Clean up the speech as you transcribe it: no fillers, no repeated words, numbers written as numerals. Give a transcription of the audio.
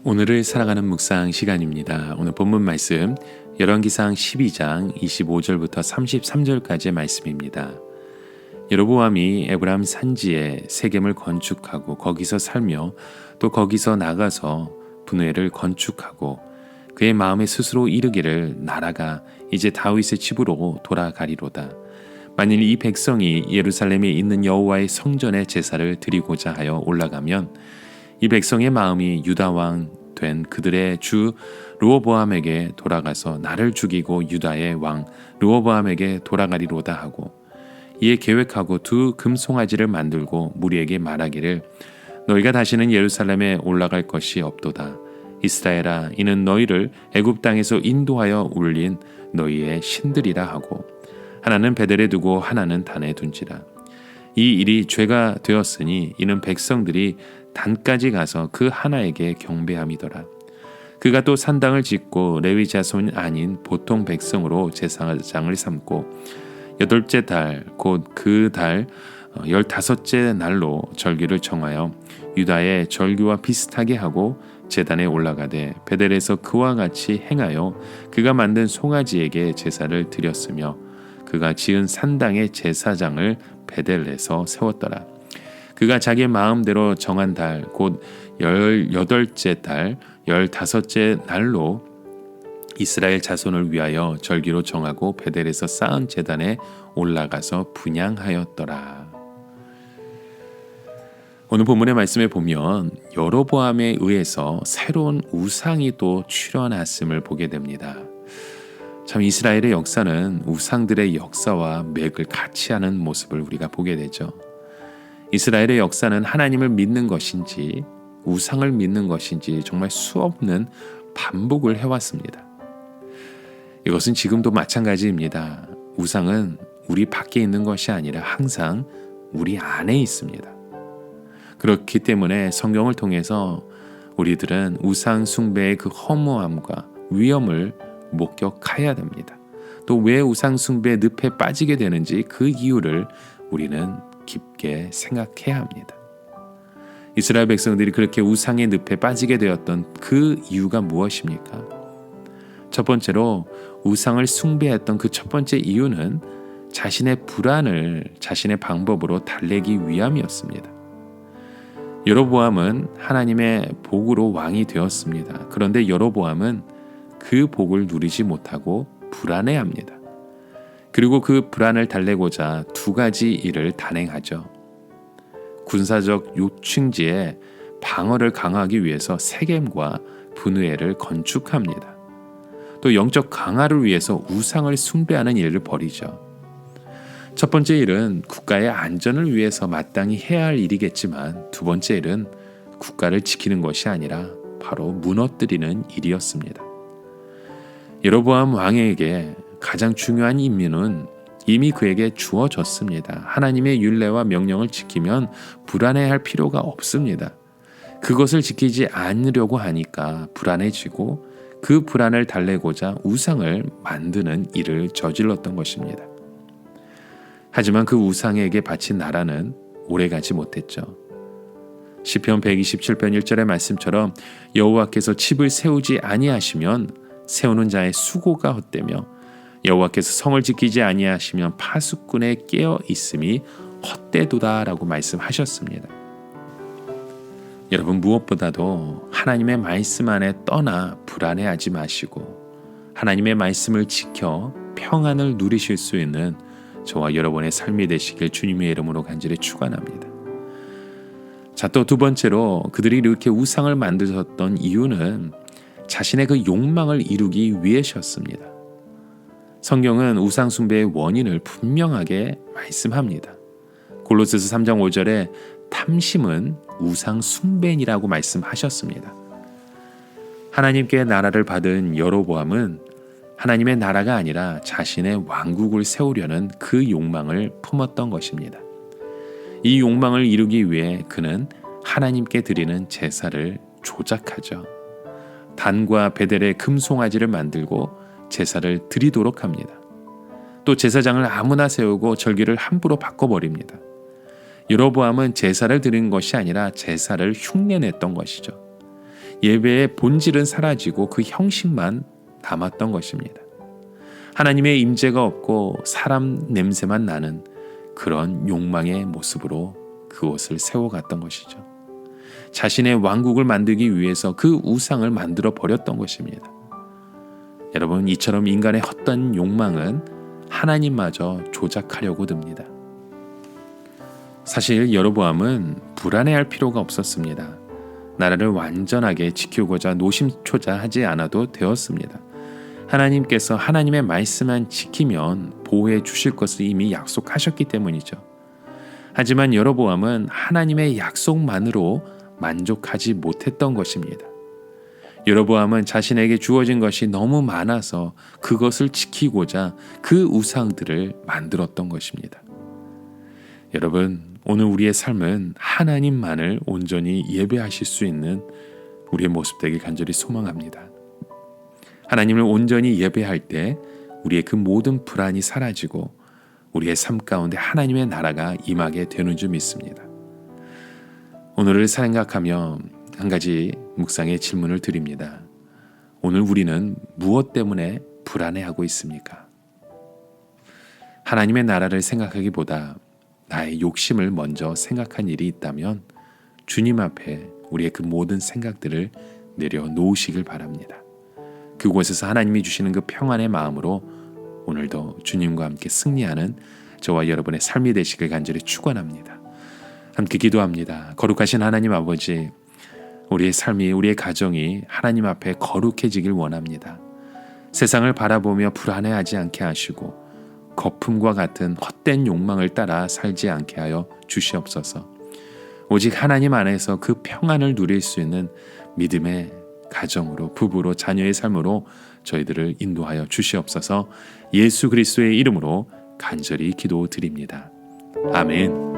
오늘을 살아가는 묵상 시간입니다. 오늘 본문 말씀 열왕기상 12장 25절부터 33절까지의 말씀입니다. 여로보암이 에브라임 산지에 세겜을 건축하고 거기서 살며 또 거기서 나가서 분회를 건축하고 그의 마음에 스스로 이르기를 나라가 이제 다윗의 집으로 돌아가리로다. 만일 이 백성이 예루살렘에 있는 여호와의 성전에 제사를 드리고자 하여 올라가면 이 백성의 마음이 유다 왕 된 그들의 주 르호보암에게 돌아가서 나를 죽이고 유다의 왕 르호보암에게 돌아가리로다 하고 이에 계획하고 두 금송아지를 만들고 무리에게 말하기를 너희가 다시는 예루살렘에 올라갈 것이 없도다. 이스라엘아 이는 너희를 애굽 땅에서 인도하여 울린 너희의 신들이라 하고 하나는 베델에 두고 하나는 단에 둔지라. 이 일이 죄가 되었으니 이는 백성들이 단까지 가서 그 하나에게 경배함이더라. 그가 또 산당을 짓고 레위 자손 아닌 보통 백성으로 제사장을 삼고 8째 달 곧 그 달 15째 날로 절기를 정하여 유다의 절기와 비슷하게 하고 제단에 올라가되 베델에서 그와 같이 행하여 그가 만든 송아지에게 제사를 드렸으며 그가 지은 산당의 제사장을 베델에서 세웠더라. 그가 자기 마음대로 정한 달 곧 18째 달 15째 날로 이스라엘 자손을 위하여 절기로 정하고 베델에서 쌓은 제단에 올라가서 분향하였더라. 오늘 본문의 말씀에 보면 여로보암에 의해서 새로운 우상이 또 출현했음을 보게 됩니다. 참 이스라엘의 역사는 우상들의 역사와 맥을 같이 하는 모습을 우리가 보게 되죠. 이스라엘의 역사는 하나님을 믿는 것인지 우상을 믿는 것인지 정말 수없는 반복을 해왔습니다. 이것은 지금도 마찬가지입니다. 우상은 우리 밖에 있는 것이 아니라 항상 우리 안에 있습니다. 그렇기 때문에 성경을 통해서 우리들은 우상 숭배의 그 허무함과 위험을 목격해야 됩니다. 또 왜 우상 숭배의 늪에 빠지게 되는지 그 이유를 우리는 깊게 생각해야 합니다. 이스라엘 백성들이 그렇게 우상의 늪에 빠지게 되었던 그 이유가 무엇입니까? 첫 번째로 우상을 숭배했던 그 첫 번째 이유는 자신의 불안을 자신의 방법으로 달래기 위함이었습니다. 여로보암은 하나님의 복으로 왕이 되었습니다. 그런데 여로보암은 그 복을 누리지 못하고 불안해합니다. 그리고 그 불안을 달래고자 두 가지 일을 단행하죠. 군사적 요충지에 방어를 강화하기 위해서 세겜과 분회를 건축합니다. 또 영적 강화를 위해서 우상을 숭배하는 일을 벌이죠. 첫 번째 일은 국가의 안전을 위해서 마땅히 해야 할 일이겠지만 두 번째 일은 국가를 지키는 것이 아니라 바로 무너뜨리는 일이었습니다. 여로보암 왕에게 가장 중요한 임무는 이미 그에게 주어졌습니다. 하나님의 율례와 명령을 지키면 불안해할 필요가 없습니다. 그것을 지키지 않으려고 하니까 불안해지고 그 불안을 달래고자 우상을 만드는 일을 저질렀던 것입니다. 하지만 그 우상에게 바친 나라는 오래가지 못했죠. 시편 127편 1절의 말씀처럼 여호와께서 집을 세우지 아니하시면 세우는 자의 수고가 헛되며 여호와께서 성을 지키지 아니하시면 파수꾼의 깨어 있음이 헛되도다라고 말씀하셨습니다. 여러분 무엇보다도 하나님의 말씀 안에 떠나 불안해하지 마시고 하나님의 말씀을 지켜 평안을 누리실 수 있는 저와 여러분의 삶이 되시길 주님의 이름으로 간절히 축원합니다. 자, 또 두 번째로 그들이 이렇게 우상을 만드셨던 이유는 자신의 그 욕망을 이루기 위해셨습니다. 성경은 우상 숭배의 원인을 분명하게 말씀합니다. 골로새서 3장 5절에 탐심은 우상 숭배니라고 말씀하셨습니다. 하나님께 나라를 받은 여로보암은 하나님의 나라가 아니라 자신의 왕국을 세우려는 그 욕망을 품었던 것입니다. 이 욕망을 이루기 위해 그는 하나님께 드리는 제사를 조작하죠. 단과 베델의 금송아지를 만들고 제사를 드리도록 합니다. 또 제사장을 아무나 세우고 절기를 함부로 바꿔버립니다. 여로보암은 제사를 드린 것이 아니라 제사를 흉내냈던 것이죠. 예배의 본질은 사라지고 그 형식만 남았던 것입니다. 하나님의 임재가 없고 사람 냄새만 나는 그런 욕망의 모습으로 그곳을 세워갔던 것이죠. 자신의 왕국을 만들기 위해서 그 우상을 만들어 버렸던 것입니다. 여러분, 이처럼 인간의 헛된 욕망은 하나님마저 조작하려고 듭니다. 사실 여로보암은 불안해할 필요가 없었습니다. 나라를 완전하게 지키고자 노심초사하지 않아도 되었습니다. 하나님께서 하나님의 말씀만 지키면 보호해 주실 것을 이미 약속하셨기 때문이죠. 하지만 여로보암은 하나님의 약속만으로 만족하지 못했던 것입니다. 여로보암은 자신에게 주어진 것이 너무 많아서 그것을 지키고자 그 우상들을 만들었던 것입니다. 여러분, 오늘 우리의 삶은 하나님만을 온전히 예배하실 수 있는 우리의 모습 되길 간절히 소망합니다. 하나님을 온전히 예배할 때 우리의 그 모든 불안이 사라지고 우리의 삶 가운데 하나님의 나라가 임하게 되는 줄 믿습니다. 오늘을 생각하며 한 가지 묵상의 질문을 드립니다. 오늘 우리는 무엇 때문에 불안해하고 있습니까? 하나님의 나라를 생각하기보다 나의 욕심을 먼저 생각한 일이 있다면 주님 앞에 우리의 그 모든 생각들을 내려놓으시길 바랍니다. 그곳에서 하나님이 주시는 그 평안의 마음으로 오늘도 주님과 함께 승리하는 저와 여러분의 삶이 되시길 간절히 축원합니다. 함께 기도합니다. 거룩하신 하나님 아버지, 우리의 삶이, 우리의 가정이 하나님 앞에 거룩해지길 원합니다. 세상을 바라보며 불안해하지 않게 하시고 거품과 같은 헛된 욕망을 따라 살지 않게 하여 주시옵소서. 오직 하나님 안에서 그 평안을 누릴 수 있는 믿음의 가정으로, 부부로, 자녀의 삶으로 저희들을 인도하여 주시옵소서. 예수 그리스도의 이름으로 간절히 기도드립니다. 아멘.